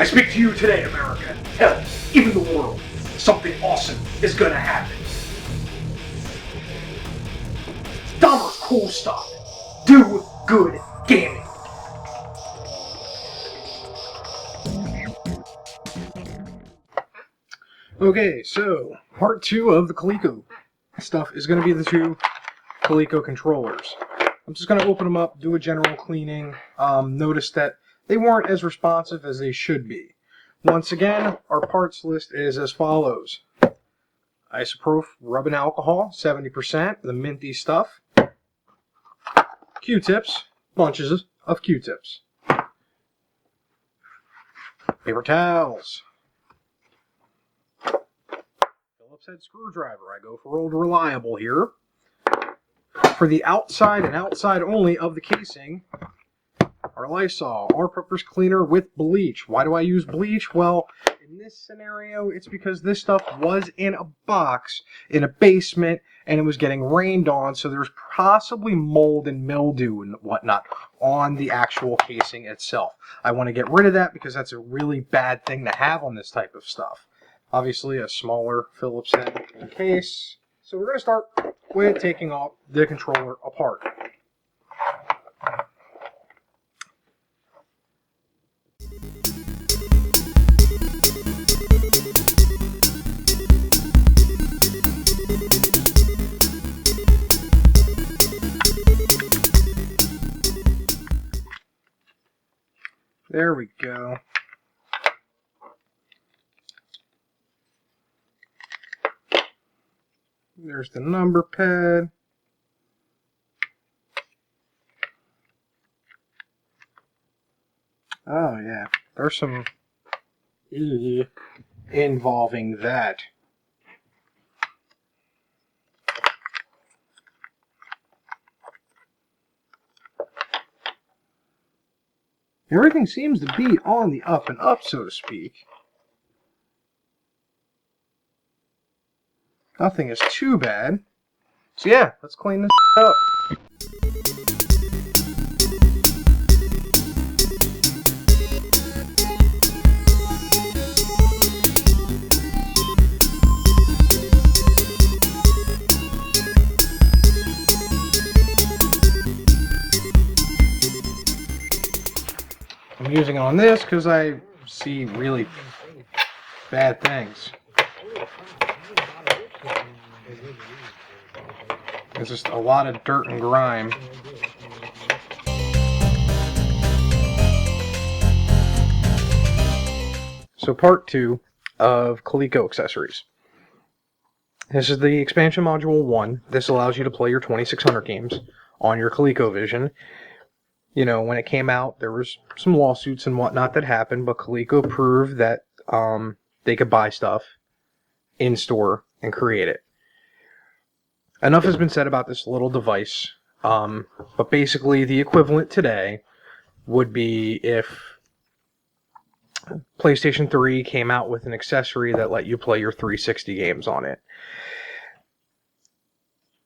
I speak to you today, America. Hell, even the world. Something awesome is gonna happen. Dommercoolstuff. Do good gaming. Okay, so part 2 of the Coleco stuff is going to be the 2 Coleco controllers. I'm just going to open them up, do a general cleaning. Notice that they weren't as responsive as they should be. Once again, our parts list is as follows. Isopropyl rubbing alcohol, 70%, the minty stuff. Q-tips, bunches of Q-tips. Paper towels. Phillips head screwdriver. I go for old reliable here. For the outside and outside only of the casing, our Lysol, all-purpose cleaner with bleach. Why do I use bleach? Well, in this scenario, it's because this stuff was in a box in a basement and it was getting rained on, so there's possibly mold and mildew and whatnot on the actual casing itself. I want to get rid of that because that's a really bad thing to have on this type of stuff. Obviously, a smaller Phillips head case. So we're going to start with taking off the controller apart. There we go. There's the number pad. Oh yeah, there's some involving that. Everything seems to be on the up and up, so to speak. Nothing is too bad. So yeah, let's clean this up. I'm using it on this because I see really bad things. It's just a lot of dirt and grime. So part 2 of Coleco accessories. This is the expansion module 1. This allows you to play your 2600 games on your Colecovision. You know, when it came out, there was some lawsuits and whatnot that happened, but Coleco proved that they could buy stuff in store and create it. Enough has been said about this little device, but basically the equivalent today would be if PlayStation 3 came out with an accessory that let you play your 360 games on it.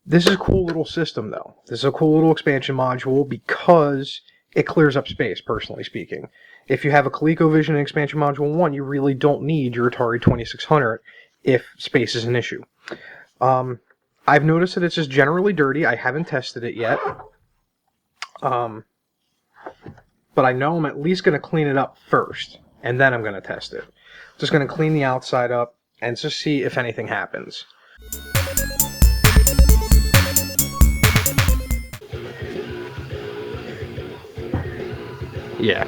This is a cool little system, though. This is a cool little expansion module because it clears up space, personally speaking. If you have a ColecoVision expansion module 1, you really don't need your Atari 2600 if space is an issue. I've noticed that it's just generally dirty. I haven't tested it yet. But I know I'm at least going to clean it up first, and then I'm going to test it. Just going to clean the outside up and just see if anything happens. Yeah,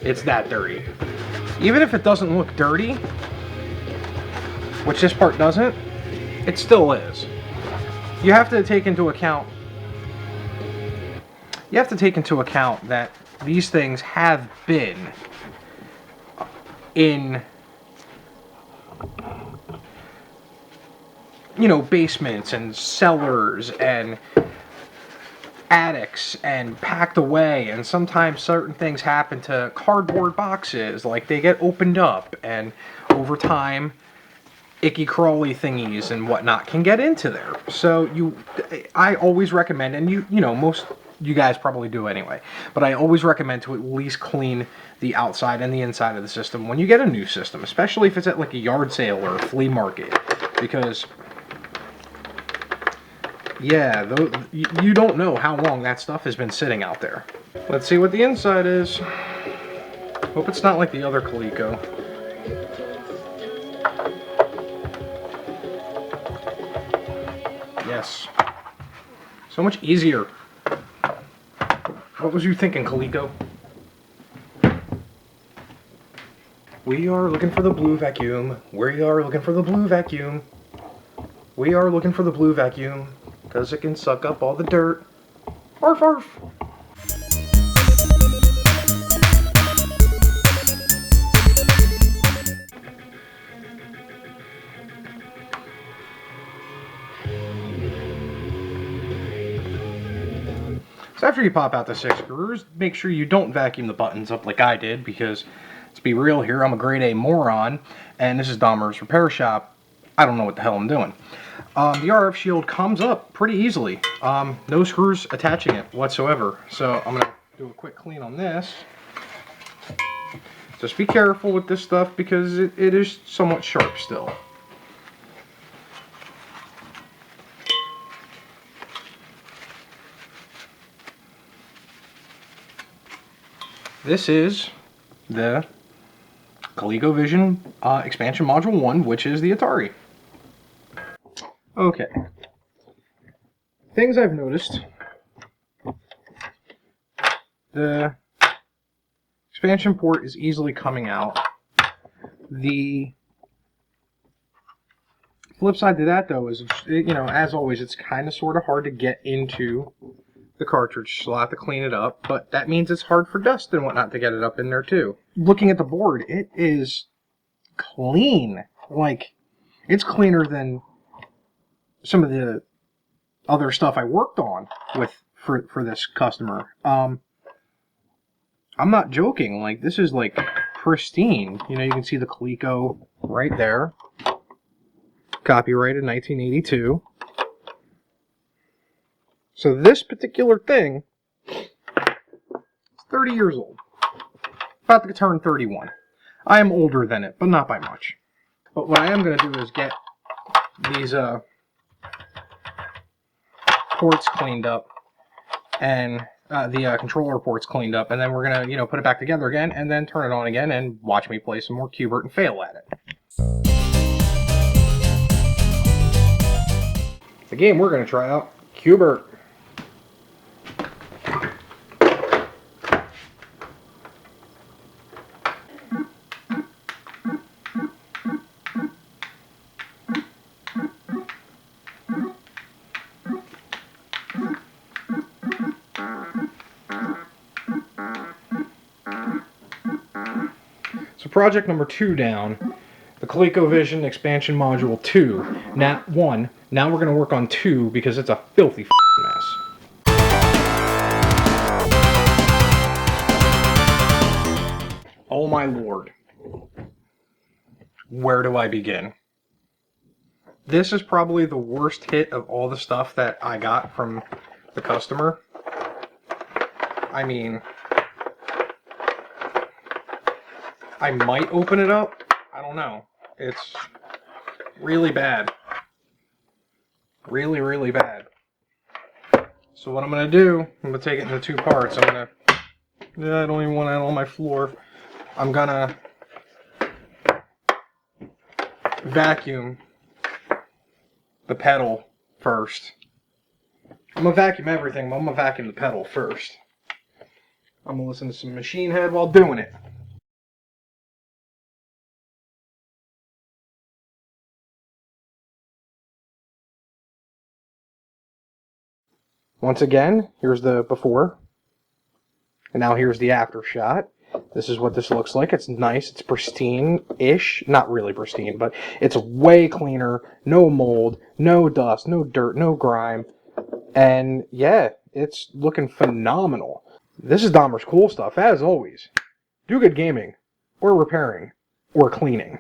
it's that dirty. Even if it doesn't look dirty, which this part doesn't, it still is. You have to take into account that these things have been in, you know, basements and cellars and attics and packed away, and sometimes certain things happen to cardboard boxes, like they get opened up, and over time icky crawly thingies and whatnot can get into there. So I always recommend, and you know, most you guys probably do anyway, but I always recommend to at least clean the outside and the inside of the system when you get a new system, especially if it's at like a yard sale or a flea market, because yeah, you don't know how long that stuff has been sitting out there. Let's see what the inside is. Hope it's not like the other Coleco. Yes. So much easier. What was you thinking, Coleco? We are looking for the blue vacuum. We are looking for the blue vacuum. We are looking for the blue vacuum, because it can suck up all the dirt. Arf, arf. So after you pop out the 6 screws, make sure you don't vacuum the buttons up like I did, because let's be real here, I'm a grade A moron, and this is Dommer's repair shop. I don't know what the hell I'm doing. The RF shield comes up pretty easily. No screws attaching it whatsoever. So I'm going to do a quick clean on this. Just be careful with this stuff because it is somewhat sharp still. This is the Colecovision expansion module 1, which is the Atari. Okay. Things I've noticed. The expansion port is easily coming out. The flip side to that, though, is, you know, as always, it's kind of sort of hard to get into the cartridge, so I'll have to clean it up, but that means it's hard for dust and whatnot to get it up in there too. Looking at the board, it is clean. Like, it's cleaner than some of the other stuff I worked on for this customer. I'm not joking. Like, this is like pristine. You know, you can see the Coleco right there. Copyrighted 1982. So this particular thing is 30 years old. About to turn 31. I am older than it, but not by much. But what I am going to do is get these ports cleaned up, and the controller ports cleaned up, and then we're going to, you know, put it back together again, and then turn it on again, and watch me play some more Q*bert and fail at it. The game we're going to try out, Q*bert. So project number 2 down, the Colecovision expansion module 2. Now 1. Now we're going to work on 2 because it's a filthy mess. Oh my lord. Where do I begin? This is probably the worst hit of all the stuff that I got from the customer. I mean, I might open it up. I don't know. It's really bad. Really, really bad. So what I'm going to do, I'm going to take it into 2 parts. I'm going to, I don't even want it on my floor. I'm going to vacuum the pedal first. I'm going to vacuum everything, but I'm going to vacuum the pedal first. I'm going to listen to some Machine Head while doing it. Once again, here's the before, and now here's the after shot. This is what this looks like. It's nice, it's pristine-ish. Not really pristine, but it's way cleaner. No mold, no dust, no dirt, no grime. And yeah, it's looking phenomenal. This is Dommercoolstuff, as always. Do good gaming, or repairing, or cleaning.